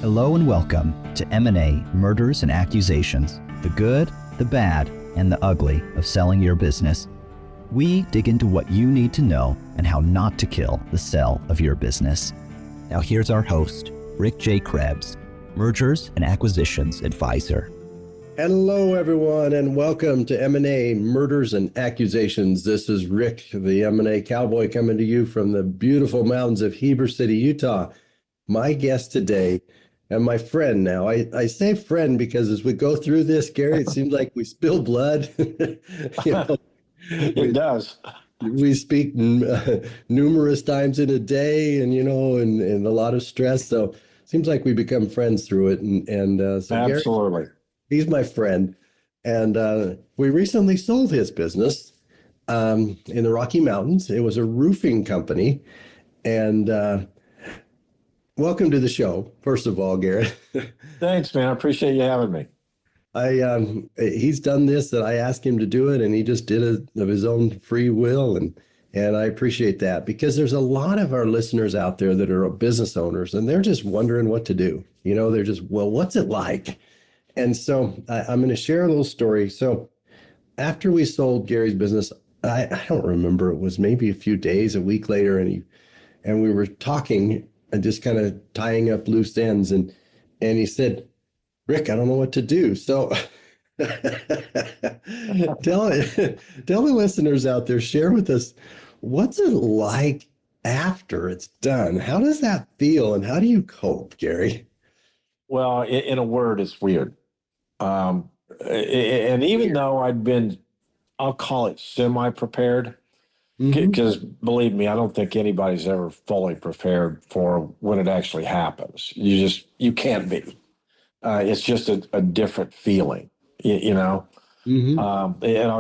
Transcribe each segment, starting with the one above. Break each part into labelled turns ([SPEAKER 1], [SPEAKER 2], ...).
[SPEAKER 1] Hello and welcome to M&A Murders and Accusations, the good, the bad, and the ugly of selling your business. We dig into what you need to know and how not to kill the sell of your business. Now here's our host, Rick J. Krebs, Mergers and Acquisitions Advisor.
[SPEAKER 2] Hello, everyone, and welcome to M&A Murders and Accusations. This is Rick, the M&A cowboy, coming to you from the beautiful mountains of Heber City, Utah. My guest today, and my friend now. I say friend because as we go through this, Gary, it seems like we spill blood.
[SPEAKER 3] It does.
[SPEAKER 2] We speak numerous times in a day, and and a lot of stress. So it seems like we become friends through it. So
[SPEAKER 3] Absolutely.
[SPEAKER 2] Gary, he's my friend, and we recently sold his business in the Rocky Mountains. It was a roofing company, and welcome to the show, first of all, Garrett.
[SPEAKER 3] Thanks, man. I appreciate you having me.
[SPEAKER 2] He's done this, that I asked him to do it, and he just did it of his own free will, and I appreciate that, because there's a lot of our listeners out there that are business owners, and they're just wondering what to do. They're just, well, what's it like? And so I'm going to share a little story. So after we sold Gary's business, I don't remember, it was maybe a few days, a week later, and we were talking and just kind of tying up loose ends, and he said, Rick, I don't know what to do. So tell the listeners out there, share with us, what's it like after it's done? How does that feel, and how do you cope, Gary?
[SPEAKER 3] Well, in a word, it's weird. And even though I'd been, I'll call it semi-prepared, because believe me, I don't think anybody's ever fully prepared for when it actually happens. You can't be. It's just a different feeling, And I'll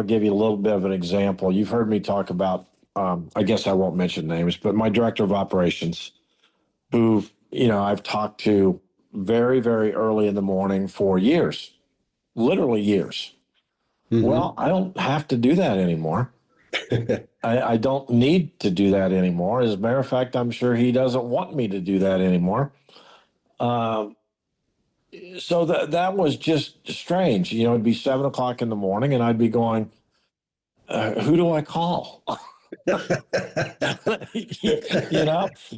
[SPEAKER 3] give you a little bit of an example. You've heard me talk about, I guess I won't mention names, but my director of operations, who, I've talked to very, very early in the morning for years, literally years. Well, I don't have to do that anymore. I don't need to do that anymore. As a matter of fact, I'm sure he doesn't want me to do that anymore. So that was just strange. It'd be 7 o'clock in the morning, and I'd be going, who do I call?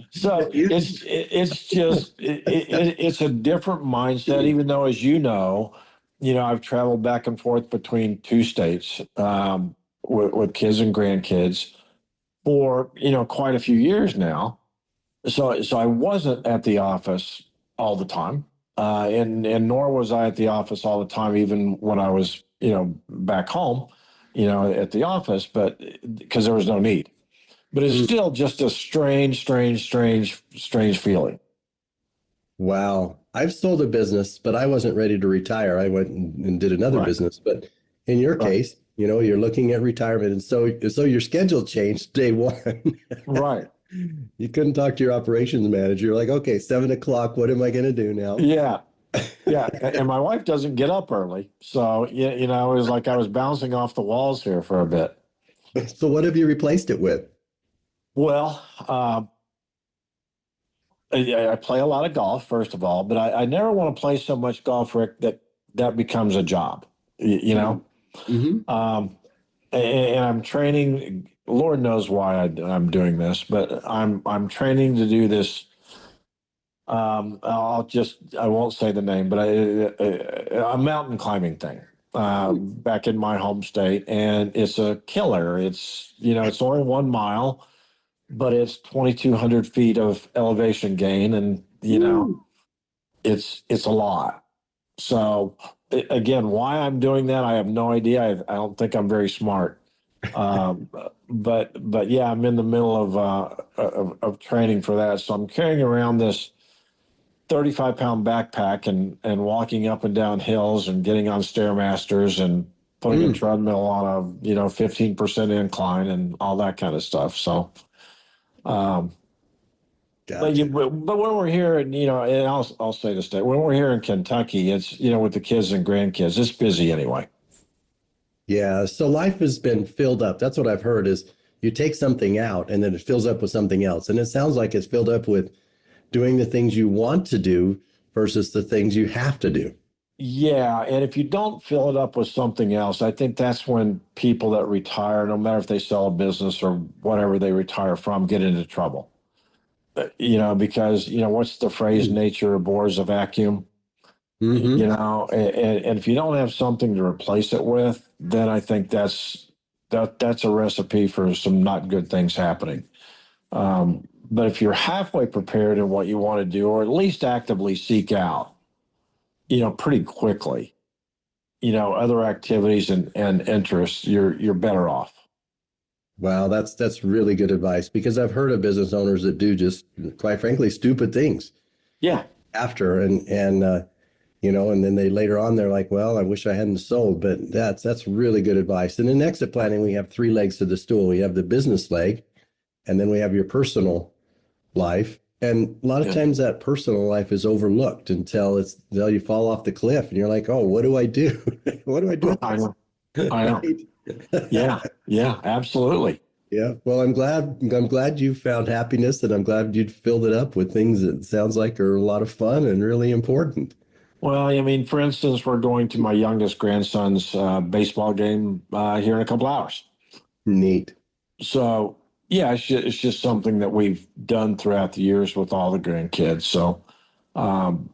[SPEAKER 3] So it's a different mindset, even though, as I've traveled back and forth between two states with kids and grandkids for, quite a few years now. So I wasn't at the office all the time. And nor was I at the office all the time, even when I was, back home, at the office, but because there was no need. But it's still just a strange feeling.
[SPEAKER 2] Wow. I've sold a business, but I wasn't ready to retire. I went and did another business. But in your case, you're looking at retirement. And so your schedule changed day one.
[SPEAKER 3] Right.
[SPEAKER 2] You couldn't talk to your operations manager. You're like, okay, 7 o'clock. What am I going to do now?
[SPEAKER 3] Yeah. Yeah. And my wife doesn't get up early. So, it was like I was bouncing off the walls here for a bit.
[SPEAKER 2] So what have you replaced it with?
[SPEAKER 3] Well, I play a lot of golf, first of all, but I never want to play so much golf, Rick, that becomes a job, And I'm training. Lord knows why I'm doing this, but I'm training to do this. I won't say the name, but a mountain climbing thing back in my home state, and it's a killer. It's it's only 1 mile, but it's 2,200 feet of elevation gain, and it's a lot. So again, why I'm doing that, I have no idea. I don't think I'm very smart. But yeah, I'm in the middle of training for that. So I'm carrying around this 35-pound backpack and walking up and down hills and getting on Stairmasters and putting a treadmill on a 15% incline and all that kind of stuff. So,
[SPEAKER 2] Gotcha.
[SPEAKER 3] but when we're here, and I'll say this, when we're here in Kentucky, it's with the kids and grandkids, it's busy anyway.
[SPEAKER 2] Yeah, so life has been filled up. That's what I've heard, is you take something out and then it fills up with something else. And it sounds like it's filled up with doing the things you want to do, versus the things you have to do.
[SPEAKER 3] Yeah, and if you don't fill it up with something else, I think that's when people that retire, no matter if they sell a business or whatever they retire from, get into trouble. Because what's the phrase? Nature abhors a vacuum.
[SPEAKER 2] Mm-hmm.
[SPEAKER 3] And if you don't have something to replace it with, then I think that's a recipe for some not good things happening. But if you're halfway prepared in what you want to do, or at least actively seek out, pretty quickly, other activities and interests, you're better off.
[SPEAKER 2] Wow, that's really good advice because I've heard of business owners that do just, quite frankly, stupid things
[SPEAKER 3] Yeah.
[SPEAKER 2] after, and then they later on they're like, well, I wish I hadn't sold. But that's really good advice. And in exit planning, we have three legs to the stool. We have the business leg, and then we have your personal life. And a lot of
[SPEAKER 3] Yeah.
[SPEAKER 2] times that personal life is overlooked until you fall off the cliff and you're like, oh, what do I do? What do I do?
[SPEAKER 3] I know. I know.
[SPEAKER 2] Right?
[SPEAKER 3] Yeah. Yeah. Absolutely.
[SPEAKER 2] Yeah. Well, I'm glad you found happiness, and I'm glad you filled it up with things that sounds like are a lot of fun and really important.
[SPEAKER 3] Well, I mean, for instance, we're going to my youngest grandson's baseball game here in a couple hours.
[SPEAKER 2] Neat.
[SPEAKER 3] So, yeah, it's just something that we've done throughout the years with all the grandkids. So, um,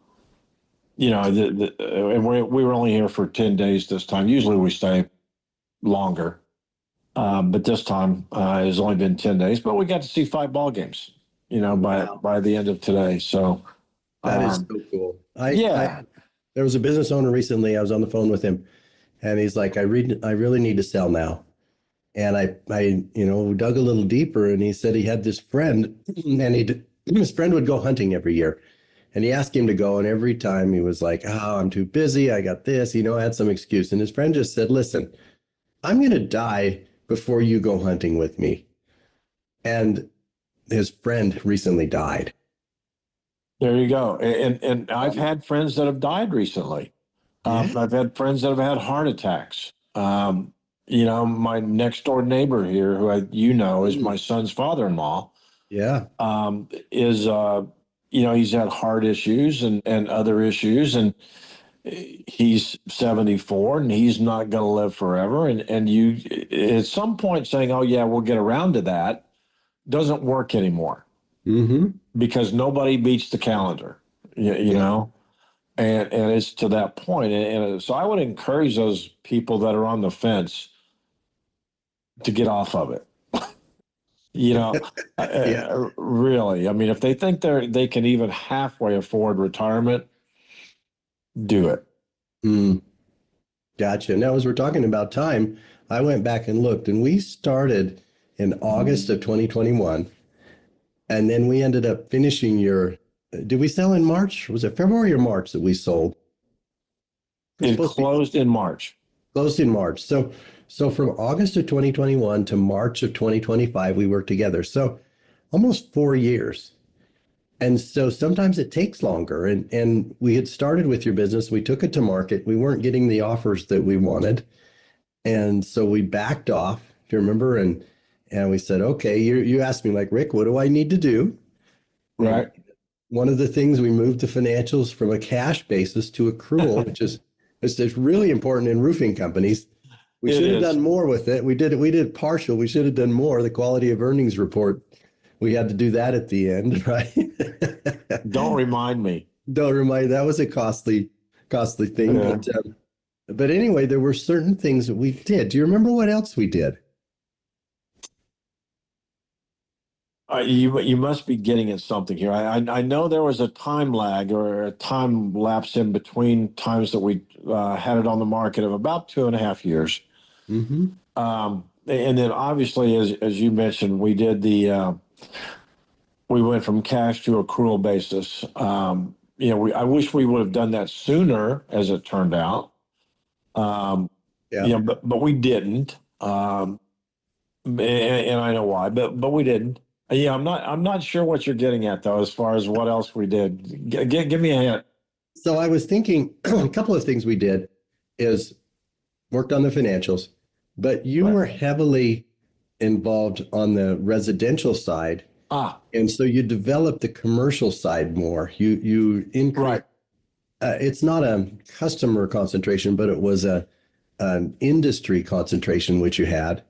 [SPEAKER 3] and we were only here for 10 days this time. Usually we stay longer. But this time it has only been 10 days, but we got to see 5 ball games,
[SPEAKER 2] Wow.
[SPEAKER 3] by the end of today. So,
[SPEAKER 2] That is
[SPEAKER 3] um,
[SPEAKER 2] so cool.
[SPEAKER 3] yeah,
[SPEAKER 2] There was a business owner recently. I was on the phone with him, and he's like, I really need to sell now. And I dug a little deeper, and he said he had this friend, and his friend would go hunting every year, and he asked him to go, and every time he was like, "Oh, I'm too busy. I got this," had some excuse. And his friend just said, "Listen, I'm going to die before you go hunting with me." And his friend recently died.
[SPEAKER 3] there you go. And I've had friends that have died recently.
[SPEAKER 2] Yeah.
[SPEAKER 3] I've had friends that have had heart attacks. My next door neighbor here, is my son's father-in-law,
[SPEAKER 2] Yeah.
[SPEAKER 3] he's had heart issues and other issues, and he's 74 and he's not going to live forever. And you, at some point, saying, "Oh yeah, we'll get around to that," doesn't work anymore
[SPEAKER 2] Mm-hmm.
[SPEAKER 3] because nobody beats the calendar, you
[SPEAKER 2] Yeah.
[SPEAKER 3] know. And it's to that point. And so I would encourage those people that are on the fence to get off of it. You know,
[SPEAKER 2] Yeah.
[SPEAKER 3] really. I mean, if they think they can even halfway afford retirement, do it.
[SPEAKER 2] Mm, gotcha. Now, as we're talking about time, I went back and looked, and we started in August of 2021, and then we ended up finishing did we sell in March? Was it February or March that we sold? It was
[SPEAKER 3] It
[SPEAKER 2] supposed to be
[SPEAKER 3] closed in March.
[SPEAKER 2] closed in March. So from August of 2021 to March of 2025, we worked together. So almost 4 years. And so sometimes it takes longer. And we had started with your business. We took it to market. We weren't getting the offers that we wanted. And so we backed off, if you remember, and we said, okay, you asked me like, Rick, what do I need to do? And
[SPEAKER 3] Right.
[SPEAKER 2] one of the things we moved the financials from a cash basis to accrual, which is really important in roofing companies. We
[SPEAKER 3] It
[SPEAKER 2] should have
[SPEAKER 3] is.
[SPEAKER 2] done more with it. We did partial. We should have done more. The quality of earnings report, we had to do that at the end, right?
[SPEAKER 3] Don't remind me.
[SPEAKER 2] Don't remind, that was a costly thing.
[SPEAKER 3] Yeah.
[SPEAKER 2] But anyway, there were certain things that we did. Do you remember what else we did?
[SPEAKER 3] You must be getting at something here. I know there was a time lag or a time lapse in between times that we had it on the market of about 2.5 years.
[SPEAKER 2] Mm-hmm.
[SPEAKER 3] And then obviously, as you mentioned, we went from cash to accrual basis. I wish we would have done that sooner, as it turned out.
[SPEAKER 2] Yeah.
[SPEAKER 3] But we didn't. And I know why, but we didn't. Yeah, I'm not sure what you're getting at though, as far as what else we did. Give me a hint.
[SPEAKER 2] So I was thinking a couple of things we did is worked on the financials, but you
[SPEAKER 3] Right.
[SPEAKER 2] were heavily involved on the residential side.
[SPEAKER 3] Ah,
[SPEAKER 2] And so you developed the commercial side more. You increased
[SPEAKER 3] right.
[SPEAKER 2] it's not a customer concentration, but it was an industry concentration which you had,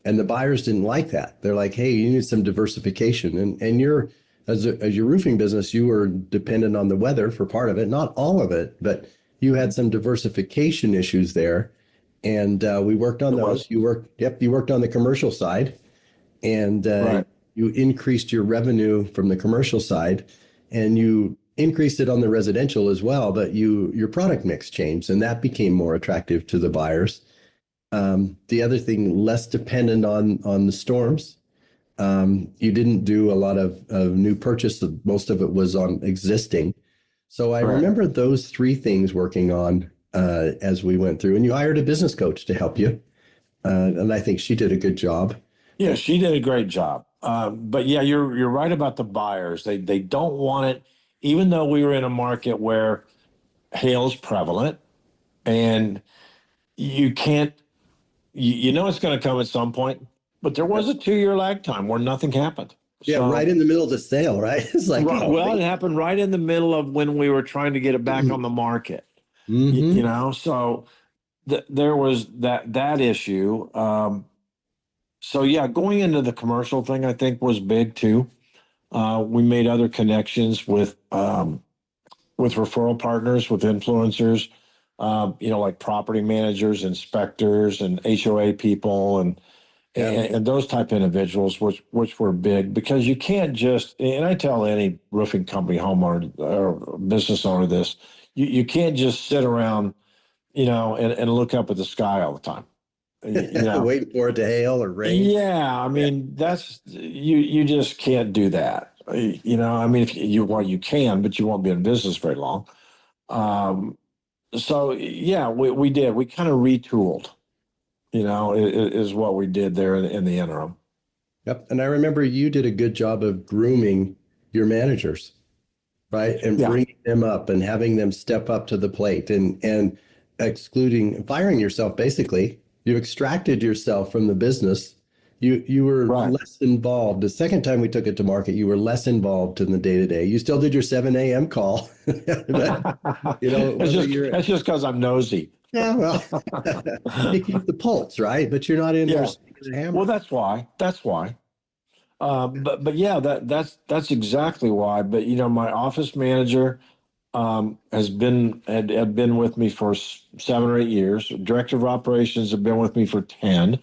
[SPEAKER 2] and the buyers didn't like that. They're like, "Hey, you need some diversification." And you're as your roofing business, you were dependent on the weather for part of it, not all of it, but you had some diversification issues there, and we worked on
[SPEAKER 3] It
[SPEAKER 2] those.
[SPEAKER 3] was.
[SPEAKER 2] You worked on the commercial side, and
[SPEAKER 3] Right.
[SPEAKER 2] you increased your revenue from the commercial side, and you increased it on the residential as well, but your product mix changed, and that became more attractive to the buyers. The other thing, less dependent on the storms. You didn't do a lot of new purchase. Most of it was on existing. So I
[SPEAKER 3] Right.
[SPEAKER 2] remember those three things working on as we went through. And you hired a business coach to help you, and I think she did a good job.
[SPEAKER 3] Yeah, she did a great job. But yeah, you're right about the buyers. They don't want it, even though we were in a market where hail is prevalent, and you can't. You know it's going to come at some point, but there was a 2 year lag time where nothing happened.
[SPEAKER 2] Yeah, right
[SPEAKER 3] So,
[SPEAKER 2] in the middle of the sale, right? It's like, oh,
[SPEAKER 3] well, it
[SPEAKER 2] wait.
[SPEAKER 3] happened right in the middle of when we were trying to get it back on the market. You
[SPEAKER 2] Mm-hmm.
[SPEAKER 3] know, so there was that issue. So yeah, going into the commercial thing, I think was big too. We made other connections with referral partners, with influencers, like property managers, inspectors, and HOA people, and
[SPEAKER 2] Yeah.
[SPEAKER 3] and those type individuals, which were big because you can't just. And I tell any roofing company, homeowner, or business owner this: you can't just sit around, and look up at the sky all the time. You know,
[SPEAKER 2] Waiting for it to hail or rain.
[SPEAKER 3] yeah, I
[SPEAKER 2] Yeah.
[SPEAKER 3] mean that's you just can't do that. I mean if you well you can, but you won't be in business very long. Um, so yeah, we did. We kind of retooled, is what we did there in the interim.
[SPEAKER 2] Yep. And I remember you did a good job of grooming your managers, right? And
[SPEAKER 3] Yeah.
[SPEAKER 2] bringing them up and having them step up to the plate and firing yourself, basically. You extracted yourself from the business. You were
[SPEAKER 3] Right.
[SPEAKER 2] less involved. The second time we took it to market, you were less involved in the day to day. You still did your 7 a.m. call, but
[SPEAKER 3] That's
[SPEAKER 2] whether
[SPEAKER 3] just
[SPEAKER 2] you're
[SPEAKER 3] that's just because I'm nosy.
[SPEAKER 2] yeah, well, you keep the pulse, right? But you're not in there
[SPEAKER 3] Yeah.
[SPEAKER 2] swinging the
[SPEAKER 3] Well,
[SPEAKER 2] hammer.
[SPEAKER 3] that's why. That's why. But yeah, that's exactly why. But my office manager had been with me for 7 or 8 years. Director of operations have been with me for 10,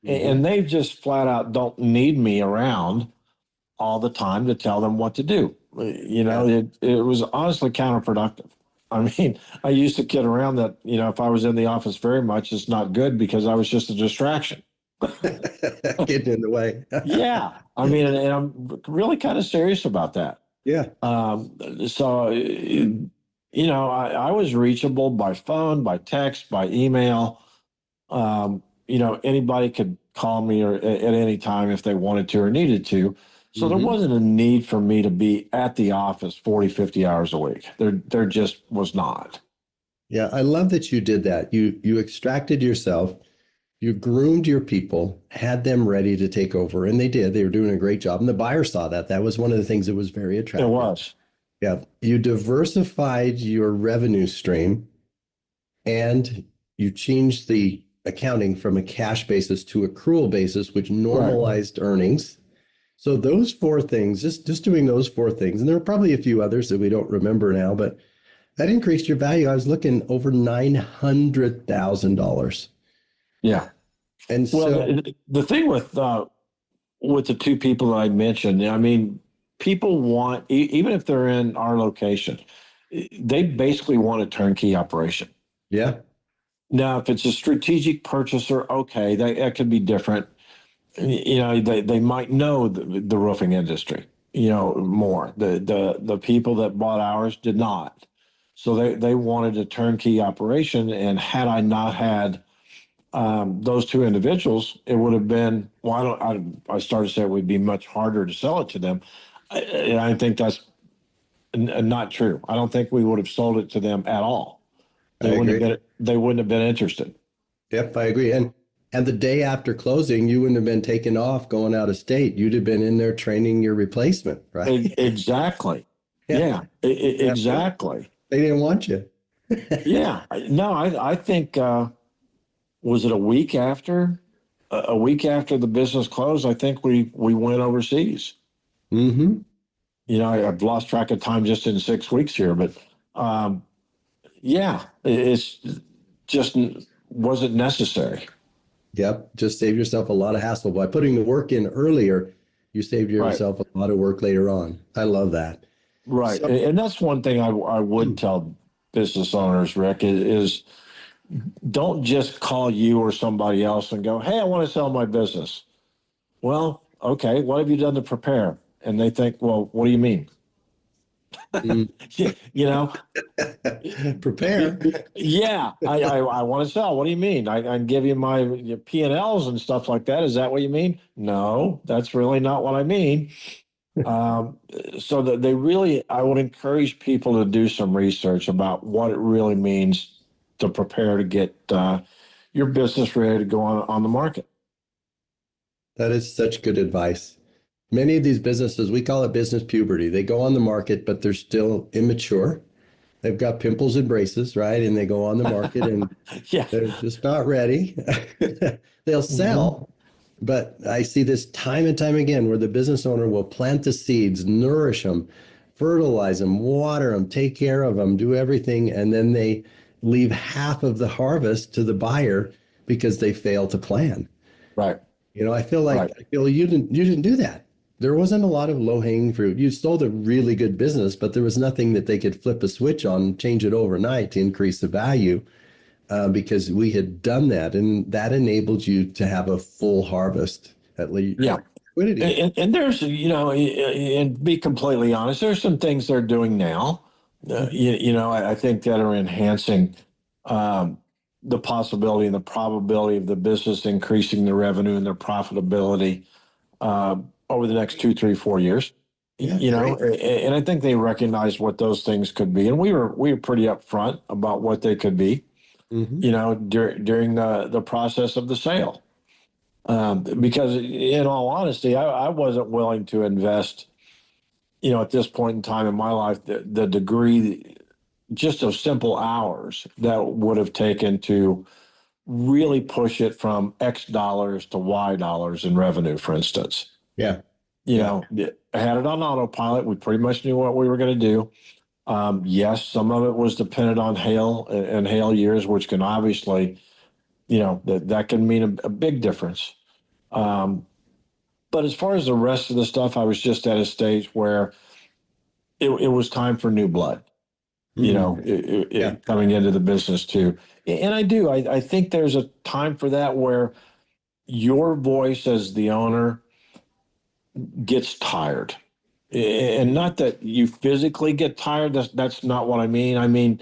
[SPEAKER 2] Hmm.
[SPEAKER 3] and they just flat out don't need me around all the time to tell them what to do.
[SPEAKER 2] Yeah,
[SPEAKER 3] It was honestly counterproductive. I mean, I used to kid around that if I was in the office very much, it's not good because I was just a distraction.
[SPEAKER 2] getting in the way.
[SPEAKER 3] Yeah, I mean, and I'm really kind of serious about that.
[SPEAKER 2] Yeah,
[SPEAKER 3] I was reachable by phone, by text, by email. Anybody could call me or at any time if they wanted to or needed to. So there
[SPEAKER 2] hmm,
[SPEAKER 3] wasn't a need for me to be at the office 40, 50 hours a week. There just was not.
[SPEAKER 2] yeah. I love that you did that. You extracted yourself. You groomed your people, had them ready to take over, and they did. They were doing a great job, and the buyer saw that. That was one of the things that was very
[SPEAKER 3] It
[SPEAKER 2] attractive.
[SPEAKER 3] was.
[SPEAKER 2] Yeah, you diversified your revenue stream, and you changed the accounting from a cash basis to accrual basis, which
[SPEAKER 3] Right.
[SPEAKER 2] normalized earnings. So those four things, just doing those four things, and there were probably a few others that we don't remember now, but that increased your value. I was looking over $900,000.
[SPEAKER 3] Yeah.
[SPEAKER 2] And
[SPEAKER 3] Well,
[SPEAKER 2] so,
[SPEAKER 3] the thing with the two people that I mentioned, I mean, people want, even if they're in our location, they basically want a turnkey operation.
[SPEAKER 2] yeah,
[SPEAKER 3] Now, if it's a strategic purchaser, okay, that could be different. They might know the roofing industry, more. The people that bought ours did not. So they wanted a turnkey operation. And had I not had those two individuals, it would have been, well, I started to say it would be much harder to sell it to them. I think that's not true. I don't think we would have sold it to them at all.
[SPEAKER 2] I agree.
[SPEAKER 3] They wouldn't have been interested.
[SPEAKER 2] Yep, I agree. And the day after closing, you wouldn't have been taken off going out of state. You'd have been in there training your replacement, right?
[SPEAKER 3] Exactly.
[SPEAKER 2] Yeah,
[SPEAKER 3] Yeah,
[SPEAKER 2] yeah.
[SPEAKER 3] exactly.
[SPEAKER 2] They didn't want you.
[SPEAKER 3] Yeah, no, I think was it a week after a week after the business closed? I think we went overseas.
[SPEAKER 2] Mm-hmm.
[SPEAKER 3] I've lost track of time just in 6 weeks here, but um, yeah, it's just wasn't necessary.
[SPEAKER 2] Yep. Just save yourself a lot of hassle by putting the work in earlier. You saved
[SPEAKER 3] Right,
[SPEAKER 2] yourself a lot of work later on. I love that.
[SPEAKER 3] right,
[SPEAKER 2] So,
[SPEAKER 3] and that's one thing I would tell business owners, Rick, is don't just call you or somebody else and go, "Hey, I want to sell my business." Well, okay, what have you done to prepare? And they think, well, what do you mean?
[SPEAKER 2] mm,
[SPEAKER 3] you know,
[SPEAKER 2] prepare.
[SPEAKER 3] yeah, I want to sell. What do you mean? I can give you my P&Ls and stuff like that. Is that what you mean? No, that's really not what I mean. Um, so that they really, I would encourage people to do some research about what it really means to prepare to get your business ready to go on the market.
[SPEAKER 2] That is such good advice. Many of these businesses, we call it business puberty. They go on the market, but they're still immature. They've got pimples and braces, right? And they go on the market and
[SPEAKER 3] Yeah.
[SPEAKER 2] they're just not ready. They'll
[SPEAKER 3] Mhm.
[SPEAKER 2] sell, but I see this time and time again where the business owner will plant the seeds, nourish them, fertilize them, water them, take care of them, do everything, and then they leave half of the harvest to the buyer because they fail to plan.
[SPEAKER 3] Right.
[SPEAKER 2] I
[SPEAKER 3] Right.
[SPEAKER 2] feel you didn't do that. There wasn't a lot of low-hanging fruit. You sold a really good business, but there was nothing that they could flip a switch on, change it overnight to increase the value, because we had done that, and that enabled you to have a full harvest at least
[SPEAKER 3] Yeah.
[SPEAKER 2] liquidity.
[SPEAKER 3] And there's, and be completely honest, there's some things they're doing now,
[SPEAKER 2] Mhm.
[SPEAKER 3] I think that are enhancing um, the possibility and the probability of the business increasing their revenue and their profitability over the next 2, 3, 4 years.
[SPEAKER 2] Yeah, great.
[SPEAKER 3] And I think they recognize what those things could be, and we were pretty upfront about what they could be,
[SPEAKER 2] Hmm.
[SPEAKER 3] during the process of the sale. Because in all honesty, I wasn't willing to invest, at this point in time in my life, the degree just of simple hours that would have taken to really push it from X dollars to Y dollars in revenue, for instance.
[SPEAKER 2] Yeah,
[SPEAKER 3] You
[SPEAKER 2] yeah.
[SPEAKER 3] know, I had it on autopilot. We pretty much knew what we were going to do. Yes, some of it was dependent on hail and hail years, which can obviously, that can mean a big difference. Um, But as far as the rest of the stuff, I was just at a stage where it was time for new blood,
[SPEAKER 2] Mm, yeah.
[SPEAKER 3] coming into the business too. And I think there's a time for that where your voice as the owner gets tired. And not that you physically get tired. That's not what I mean. I mean,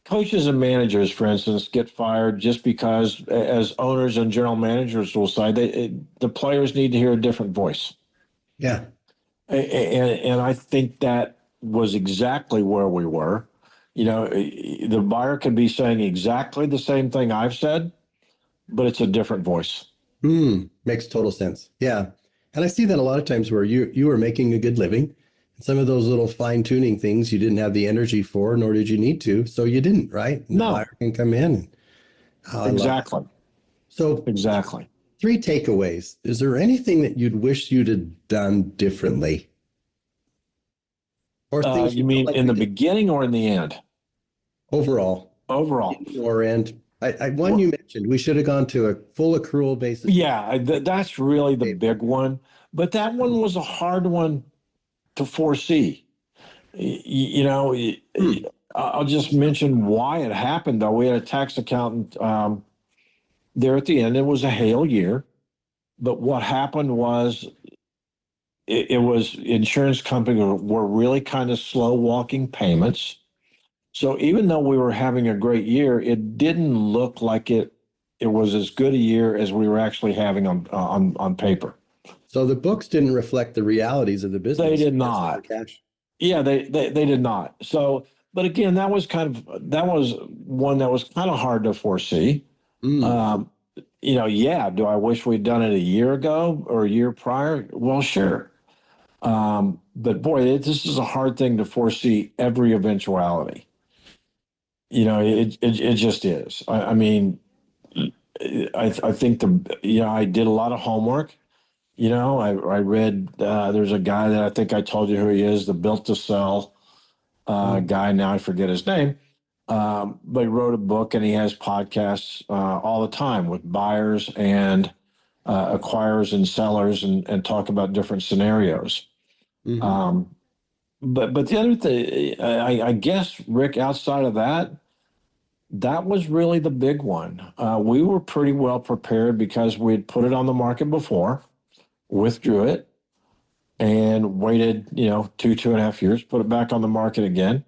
[SPEAKER 3] coaches and managers, for instance, get fired just because, as owners and general managers will say, the players need to hear a different voice.
[SPEAKER 2] Yeah.
[SPEAKER 3] And I think that was exactly where we were. The buyer could be saying exactly the same thing I've said, but it's a different voice.
[SPEAKER 2] Makes total sense. Yeah. And I see that a lot of times where you were making a good living. Some of those little fine tuning things you didn't have the energy for, nor did you need to. So you didn't, right? And the
[SPEAKER 3] No,
[SPEAKER 2] buyer can come in. Oh, I love that.
[SPEAKER 3] exactly.
[SPEAKER 2] So
[SPEAKER 3] Exactly.
[SPEAKER 2] three takeaways. Is there anything that you'd wish you'd have done differently? Or things you
[SPEAKER 3] You
[SPEAKER 2] felt
[SPEAKER 3] mean
[SPEAKER 2] like
[SPEAKER 3] in
[SPEAKER 2] we
[SPEAKER 3] the
[SPEAKER 2] did
[SPEAKER 3] beginning or in the end?
[SPEAKER 2] overall?
[SPEAKER 3] Overall.
[SPEAKER 2] Or end. One
[SPEAKER 3] Well,
[SPEAKER 2] you mentioned, we should have gone to a full accrual basis.
[SPEAKER 3] yeah, that's really the big one. But that one was a hard one to foresee.
[SPEAKER 2] Hmm.
[SPEAKER 3] I'll just mention why it happened, though. We had a tax accountant there at the end. It was a hail year. But what happened was it was insurance companies were really kind of slow walking payments. So even though we were having a great year, it didn't look like it was as good a year as we were actually having on paper.
[SPEAKER 2] So the books didn't reflect the realities of the
[SPEAKER 3] They
[SPEAKER 2] business.
[SPEAKER 3] did
[SPEAKER 2] That's for
[SPEAKER 3] not.
[SPEAKER 2] cash.
[SPEAKER 3] Yeah, they did not. So, but again, that was one that was kind of hard to foresee.
[SPEAKER 2] Mm.
[SPEAKER 3] Um, yeah, do I wish we'd done it a year ago or a year prior? Well, sure. But boy, this is a hard thing to foresee every eventuality. It just is. I mean, I think I did a lot of homework. I read, there's a guy that I think I told you who he is, the Built to Sell
[SPEAKER 2] Mhm.
[SPEAKER 3] guy. Now I forget his name. But he wrote a book and he has podcasts all the time with buyers and acquirers and sellers and talk about different scenarios.
[SPEAKER 2] Mhm.
[SPEAKER 3] Um, but the other thing, I guess, Rick, outside of that, that was really the big one. We were pretty well prepared because we had put it on the market before, withdrew it, and waited, 2.5 years, put it back on the market again.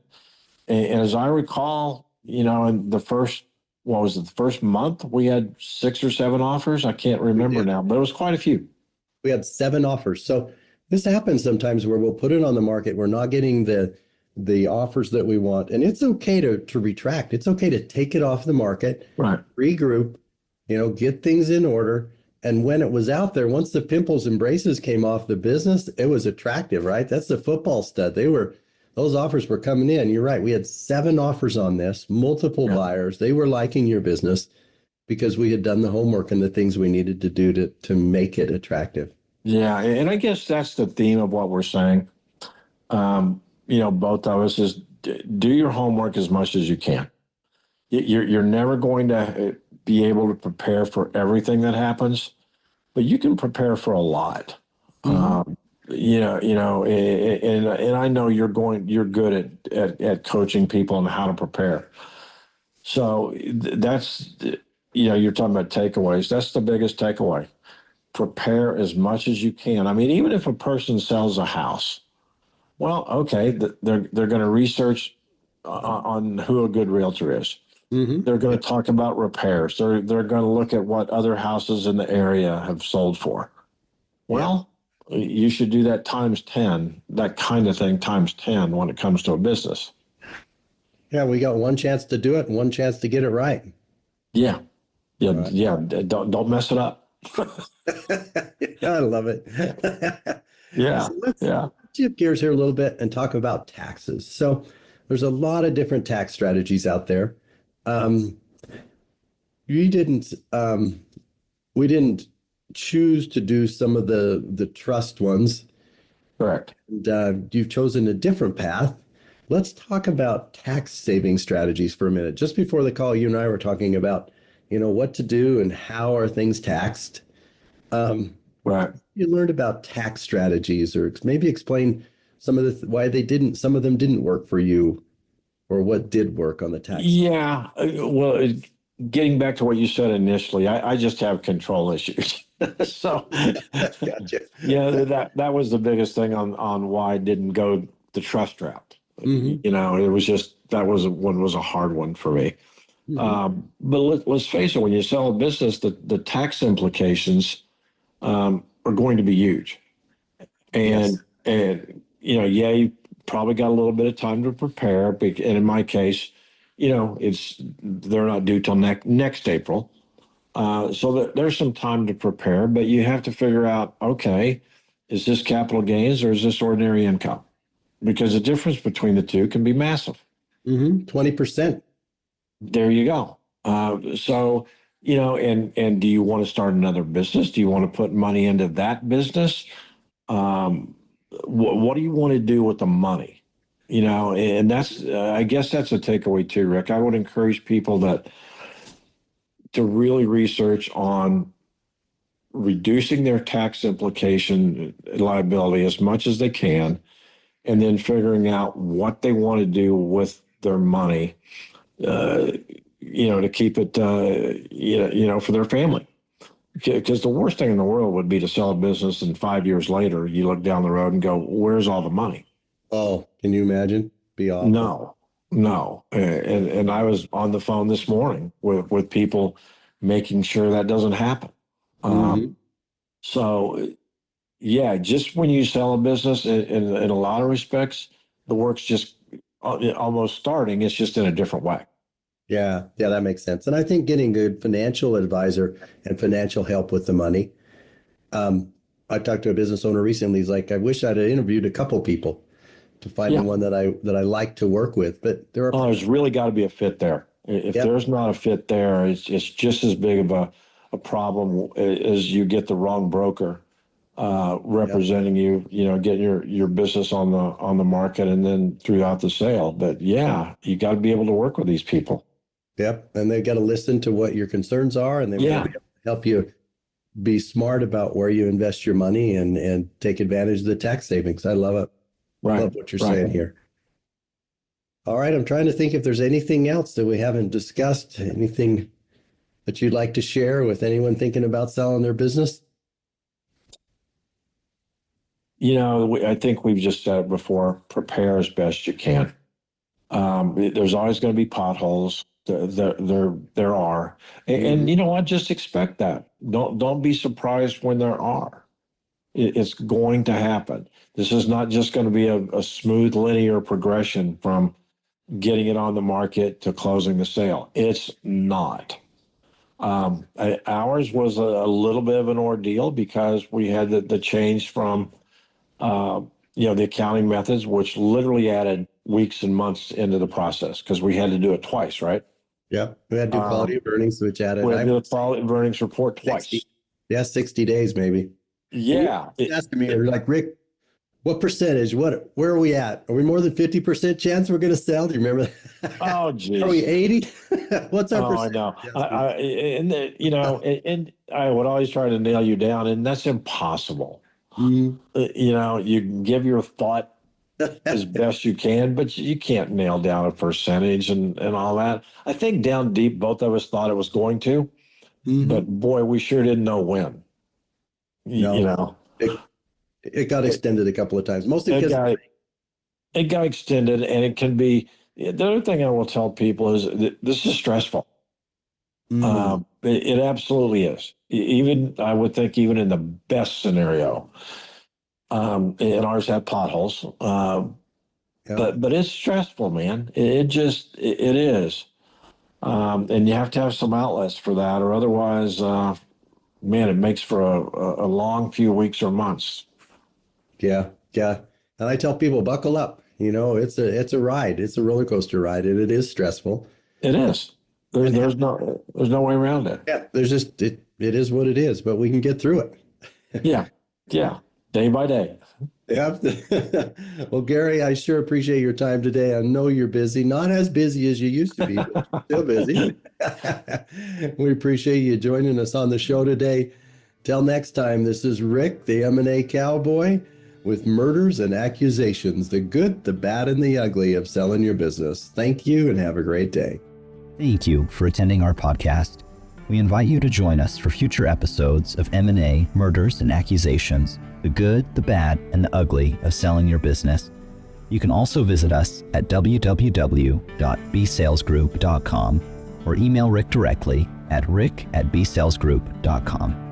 [SPEAKER 3] And as I recall, in the first, what was it, the first month, we had 6 or 7 offers. I can't
[SPEAKER 2] We
[SPEAKER 3] remember
[SPEAKER 2] did.
[SPEAKER 3] now, but it was quite a few.
[SPEAKER 2] We had 7 offers. So this happens sometimes where we'll put it on the market. We're not getting the offers that we want. And it's okay to retract. It's okay to take it off the market,
[SPEAKER 3] Right.
[SPEAKER 2] regroup, get things in order. And when it was out there, once the pimples and braces came off the business, it was attractive, right? That's the football stud. Those offers were coming in. You're right. We had 7 offers on this, multiple
[SPEAKER 3] Yeah.
[SPEAKER 2] buyers. They were liking your business because we had done the homework and the things we needed to do to make it attractive.
[SPEAKER 3] Yeah. And I guess that's the theme of what we're saying. Both of us is do your homework as much as you can. You're never going to be able to prepare for everything that happens, but you can prepare for a lot.
[SPEAKER 2] Mhm.
[SPEAKER 3] Um, and I know you're good at coaching people on how to prepare. So that's, you're talking about takeaways. That's the biggest takeaway. Prepare as much as you can. I mean, even if a person sells a house, well, okay, they're going to research on who a good realtor is.
[SPEAKER 2] Mhm.
[SPEAKER 3] They're going
[SPEAKER 2] Yep.
[SPEAKER 3] to talk about repairs. They're going to look at what other houses in the area have sold for.
[SPEAKER 2] Yep.
[SPEAKER 3] Well, you should do that times 10, that kind of thing times 10 when it comes to a business.
[SPEAKER 2] Yeah, we got one chance to do it and one chance to get it right.
[SPEAKER 3] Yeah. Yeah.
[SPEAKER 2] Right.
[SPEAKER 3] Yeah. Don't mess it up.
[SPEAKER 2] I love it.
[SPEAKER 3] Yeah.
[SPEAKER 2] So let's
[SPEAKER 3] Yeah.
[SPEAKER 2] shift gears here a little bit and talk about taxes. So there's a lot of different tax strategies out there. Um, we didn't we didn't choose to do some of the trust ones,
[SPEAKER 3] Correct.
[SPEAKER 2] and you've chosen a different path. Let's talk about tax saving strategies for a minute. Just before the call, you and I were talking about, what to do and how are things taxed. Um,
[SPEAKER 3] Right.
[SPEAKER 2] you learned about tax strategies, or maybe explain some of the why some of them didn't work for you, or what did work on the tax.
[SPEAKER 3] Yeah. Well, getting back to what you said initially, I just have control issues. So,
[SPEAKER 2] Gotcha.
[SPEAKER 3] yeah, that was the biggest thing on why I didn't go the trust route.
[SPEAKER 2] Hmm.
[SPEAKER 3] It was just that was a hard one for me.
[SPEAKER 2] Hmm.
[SPEAKER 3] But let's face it, when you sell a business, the tax implications are going to be huge. And
[SPEAKER 2] Yes.
[SPEAKER 3] yeah, you probably got a little bit of time to prepare. And in my case, they're not due till next April. So that there's some time to prepare, but you have to figure out, okay, is this capital gains or is this ordinary income? Because the difference between the two can be massive.
[SPEAKER 2] 20%.
[SPEAKER 3] There you go. So, and do you want to start another business? Do you want to put money into that business? Um, what do you want to do with the money? And that's, I guess that's a takeaway too, Rick. I would encourage people to really research on reducing their tax implication liability as much as they can, and then figuring out what they want to do with their money, uh, to keep it, for their family. Because the worst thing in the world would be to sell a business and 5 years later you look down the road and go, "Where's all the money?"
[SPEAKER 2] Oh, can you imagine? Be awful.
[SPEAKER 3] No, no. And I was on the phone this morning with people making sure that doesn't happen. Um,
[SPEAKER 2] Hmm.
[SPEAKER 3] so yeah, just when you sell a business, in a lot of respects, the work's just almost starting. It's just in a different way.
[SPEAKER 2] Yeah, yeah, that makes sense. And I think getting a good financial advisor and financial help with the money. Um, I talked to a business owner recently. He's like, I wish I'd have interviewed a couple people to find
[SPEAKER 3] Yeah.
[SPEAKER 2] the one that I like to work with. But there are,
[SPEAKER 3] Oh, there's really got to be a fit there. If
[SPEAKER 2] Yep.
[SPEAKER 3] there's not a fit there, it's just as big of a problem as you get the wrong broker representing you, getting your business on the market and then throughout the sale. But yeah, you got to be able to work with these people.
[SPEAKER 2] Yep. And they've got to listen to what your concerns are, and they've got
[SPEAKER 3] Yeah.
[SPEAKER 2] to be able to help you be smart about where you invest your money and take advantage of the tax savings. I love it.
[SPEAKER 3] Right.
[SPEAKER 2] Love what you're
[SPEAKER 3] Right.
[SPEAKER 2] saying here. All right. I'm trying to think if there's anything else that we haven't discussed, anything that you'd like to share with anyone thinking about selling their business.
[SPEAKER 3] I think we've just said it before, prepare as best you can. There's always going to be potholes. There are. And you know what? Just expect that. Don't be surprised when there are. It's going to happen. This is not just going to be a smooth linear progression from getting it on the market to closing the sale. It's not. Ours was a little bit of an ordeal because we had the change from the accounting methods, which literally added weeks and months into the process because we had to do it twice, right?
[SPEAKER 2] Yeah. We had to do quality of earnings, which added,
[SPEAKER 3] We had to do the quality of earnings report twice.
[SPEAKER 2] 60 days maybe.
[SPEAKER 3] Yeah.
[SPEAKER 2] Asking me, you're like, Rick, what percentage? Where are we at? Are we more than 50% chance we're going to sell? Do you remember that?
[SPEAKER 3] Oh, geez.
[SPEAKER 2] Are we 80? What's our
[SPEAKER 3] Oh, I
[SPEAKER 2] percentage?
[SPEAKER 3] know. And I would always try to nail you down, and that's impossible.
[SPEAKER 2] Mhm.
[SPEAKER 3] You can give your thought as best you can, but you can't nail down a percentage and all that. I think down deep, both of us thought it was going to, but boy, we sure didn't know when.
[SPEAKER 2] No. It got extended a couple of times, mostly
[SPEAKER 3] it
[SPEAKER 2] because
[SPEAKER 3] got extended, and it can be. The other thing I will tell people is that this is stressful. It absolutely is. Even I would think, even in the best scenario, and ours had potholes, but it's stressful, man. It is, and you have to have some outlets for that, or otherwise, man, it makes for a long few weeks or months.
[SPEAKER 2] Yeah. And I tell people, buckle up. It's a ride. It's a roller coaster ride, and it is stressful.
[SPEAKER 3] It is. There's no way around it.
[SPEAKER 2] Yeah, there's just it is what it is, but we can get through it.
[SPEAKER 3] Yeah. Day by day.
[SPEAKER 2] Yeah. Well, Gary, I sure appreciate your time today. I know you're busy, not as busy as you used to be, but still busy. We appreciate you joining us on the show today. Till next time, this is Rick, the M&A cowboy, with murders and accusations, the good, the bad, and the ugly of selling your business. Thank you and have a great day.
[SPEAKER 1] Thank you for attending our podcast. We invite you to join us for future episodes of M&A, Murders and Accusations, the good, the bad, and the ugly of selling your business. You can also visit us at www.bsalesgroup.com or email Rick directly at rick@bsalesgroup.com.